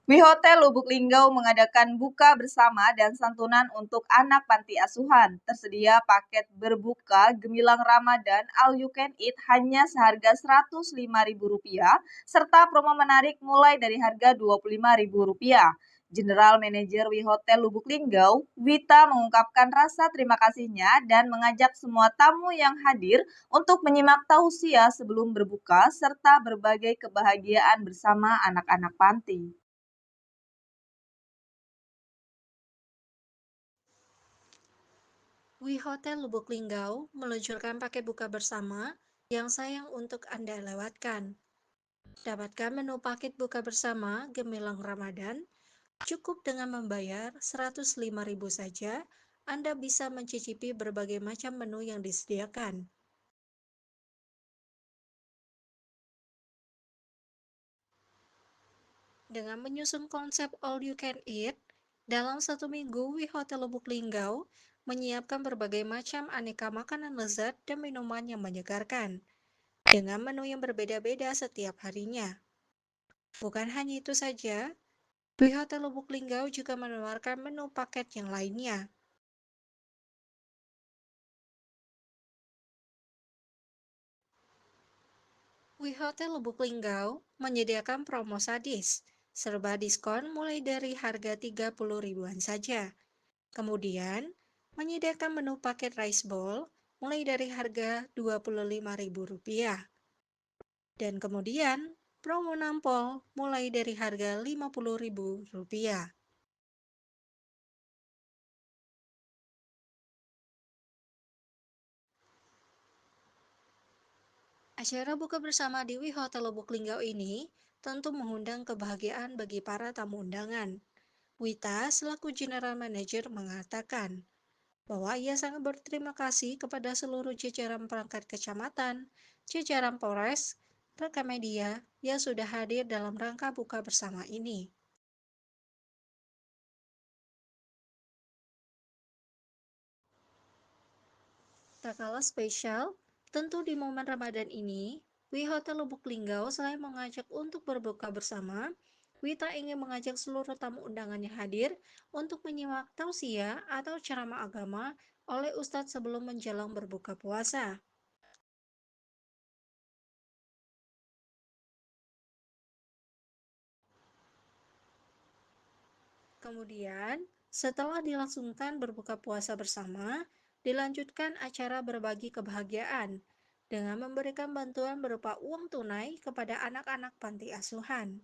WIHOTEL Lubuk Linggau mengadakan buka bersama dan santunan untuk anak panti asuhan. Tersedia paket berbuka gemilang Ramadan all you can eat hanya seharga Rp105.000 serta promo menarik mulai dari harga Rp25.000. General Manager WIHOTEL Lubuk Linggau, Wita mengungkapkan rasa terima kasihnya dan mengajak semua tamu yang hadir untuk menyimak tausiah sebelum berbuka serta berbagai kebahagiaan bersama anak-anak panti. WIHOTEL Lubuk Linggau meluncurkan paket buka bersama yang sayang untuk Anda lewatkan. Dapatkan menu paket buka bersama gemilang Ramadan. Cukup dengan membayar Rp105.000 saja, Anda bisa mencicipi berbagai macam menu yang disediakan. Dengan menyusun konsep all you can eat, dalam 1 minggu WIHOTEL Lubuk Linggau menyiapkan berbagai macam aneka makanan lezat dan minuman yang menyegarkan, dengan menu yang berbeda-beda setiap harinya. Bukan hanya itu saja, WIHOTEL Lubuk Linggau juga menawarkan menu paket yang lainnya. WIHOTEL Lubuk Linggau menyediakan promo sadis, serba diskon mulai dari harga 30 ribuan saja. Kemudian, menyediakan menu paket rice bowl mulai dari harga Rp25.000. Dan kemudian, promo nampol mulai dari harga Rp50.000. Acara buka bersama di WIHOTEL Lubuk Linggau ini tentu mengundang kebahagiaan bagi para tamu undangan. Wita selaku General Manager mengatakan bahwa ia sangat berterima kasih kepada seluruh jajaran perangkat kecamatan, jajaran Polres, rekan media yang sudah hadir dalam rangka buka bersama ini. Tak kalah spesial, tentu di momen Ramadan ini, WIHOTEL Lubuk Linggau selain mengajak untuk berbuka bersama, Wita ingin mengajak seluruh tamu undangannya hadir untuk menyimak tausiah atau ceramah agama oleh Ustadz sebelum menjelang berbuka puasa. Kemudian, setelah dilangsungkan berbuka puasa bersama, dilanjutkan acara berbagi kebahagiaan dengan memberikan bantuan berupa uang tunai kepada anak-anak panti asuhan.